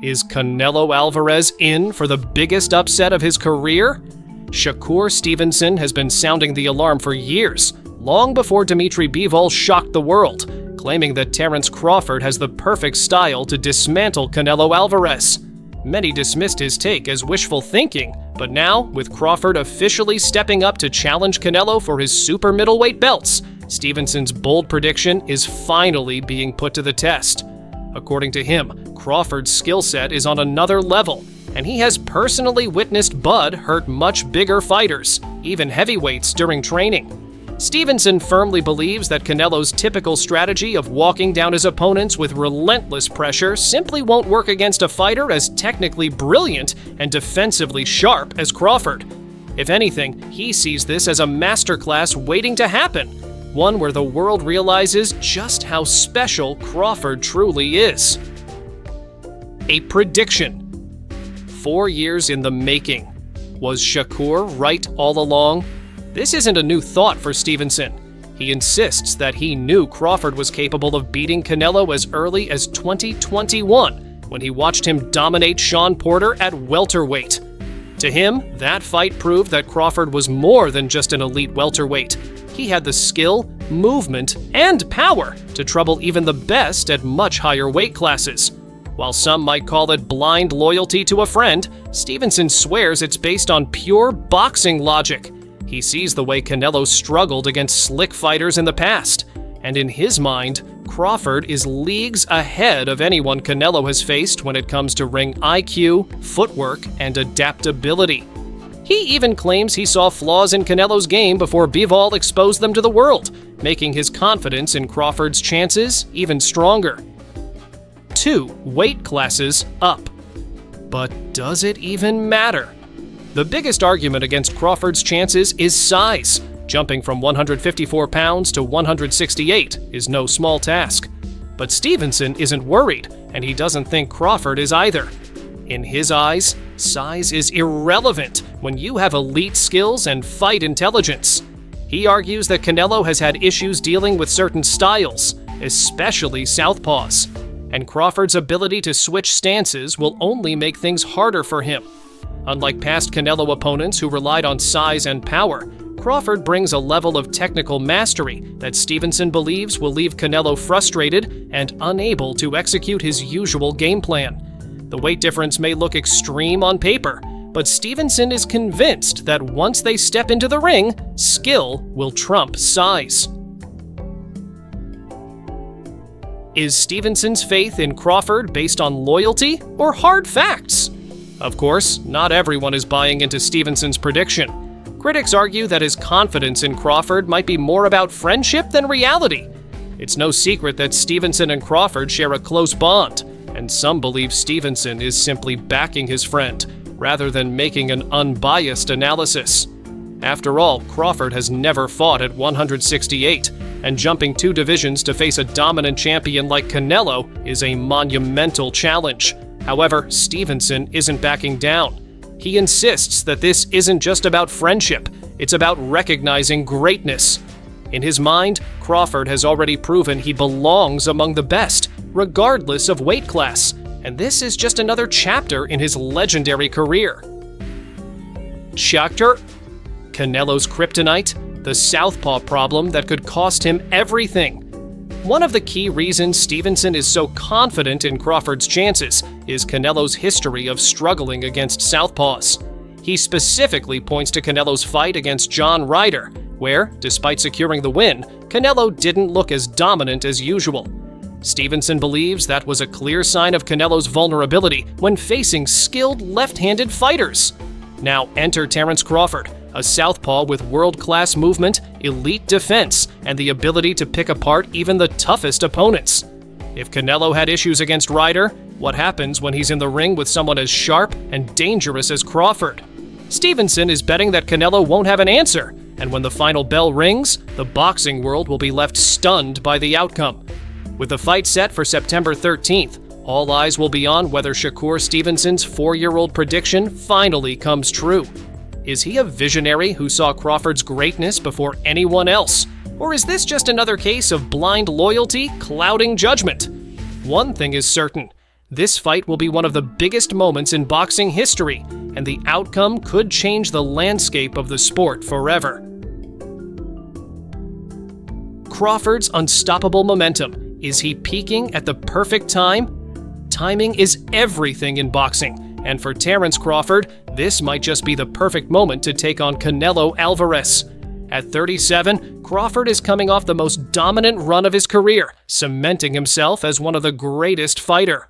Is Canelo Alvarez in for the biggest upset of his career? Shakur Stevenson has been sounding the alarm for years, long before Dimitri Bivol shocked the world, claiming that Terence Crawford has the perfect style to dismantle Canelo Alvarez. Many dismissed his take as wishful thinking, but now, with Crawford officially stepping up to challenge Canelo for his super middleweight belts, Stevenson's bold prediction is finally being put to the test. According to him, Crawford's skill set is on another level, and he has personally witnessed Bud hurt much bigger fighters, even heavyweights, during training. Stevenson firmly believes that Canelo's typical strategy of walking down his opponents with relentless pressure simply won't work against a fighter as technically brilliant and defensively sharp as Crawford. If anything, he sees this as a masterclass waiting to happen, one where the world realizes just how special Crawford truly is. A prediction. 4 years in the making. Was Shakur right all along? This isn't a new thought for Stevenson. He insists that he knew Crawford was capable of beating Canelo as early as 2021, when he watched him dominate Shawn Porter at welterweight. To him, that fight proved that Crawford was more than just an elite welterweight. He had the skill, movement, and power to trouble even the best at much higher weight classes. While some might call it blind loyalty to a friend, Stevenson swears it's based on pure boxing logic. He sees the way Canelo struggled against slick fighters in the past, and in his mind, Crawford is leagues ahead of anyone Canelo has faced when it comes to ring IQ, footwork, and adaptability. He even claims he saw flaws in Canelo's game before Bivol exposed them to the world, making his confidence in Crawford's chances even stronger. 2 weight classes up. But does it even matter? The biggest argument against Crawford's chances is size. Jumping from 154 pounds to 168 is no small task. But Stevenson isn't worried, and he doesn't think Crawford is either. In his eyes, size is irrelevant when you have elite skills and fight intelligence. He argues that Canelo has had issues dealing with certain styles, especially southpaws, and Crawford's ability to switch stances will only make things harder for him. Unlike past Canelo opponents who relied on size and power, Crawford brings a level of technical mastery that Stevenson believes will leave Canelo frustrated and unable to execute his usual game plan. The weight difference may look extreme on paper, but Stevenson is convinced that once they step into the ring, skill will trump size. Is Stevenson's faith in Crawford based on loyalty or hard facts? Of course, not everyone is buying into Stevenson's prediction. Critics argue that his confidence in Crawford might be more about friendship than reality. It's no secret that Stevenson and Crawford share a close bond, and some believe Stevenson is simply backing his friend, rather than making an unbiased analysis. After all, Crawford has never fought at 168, and jumping 2 divisions to face a dominant champion like Canelo is a monumental challenge. However, Stevenson isn't backing down. He insists that this isn't just about friendship, it's about recognizing greatness. In his mind, Crawford has already proven he belongs among the best, regardless of weight class, and this is just another chapter in his legendary career. Chapter: Canelo's kryptonite, the southpaw problem that could cost him everything. One of the key reasons Stevenson is so confident in Crawford's chances is Canelo's history of struggling against southpaws. He specifically points to Canelo's fight against John Ryder, where, despite securing the win, Canelo didn't look as dominant as usual. Stevenson believes that was a clear sign of Canelo's vulnerability when facing skilled left-handed fighters. Now enter Terence Crawford, a southpaw with world-class movement, elite defense, and the ability to pick apart even the toughest opponents. If Canelo had issues against Ryder, what happens when he's in the ring with someone as sharp and dangerous as Crawford? Stevenson is betting that Canelo won't have an answer, and when the final bell rings, the boxing world will be left stunned by the outcome. With the fight set for September 13th, all eyes will be on whether Shakur Stevenson's 4-year-old prediction finally comes true. Is he a visionary who saw Crawford's greatness before anyone else? Or is this just another case of blind loyalty clouding judgment? One thing is certain: This fight will be one of the biggest moments in boxing history, and the outcome could change the landscape of the sport forever. Crawford's unstoppable momentum. Is he peaking at the perfect time? Timing is everything in boxing, and for Terence Crawford, this might just be the perfect moment to take on Canelo Alvarez. At 37, Crawford is coming off the most dominant run of his career, cementing himself as one of the greatest fighter.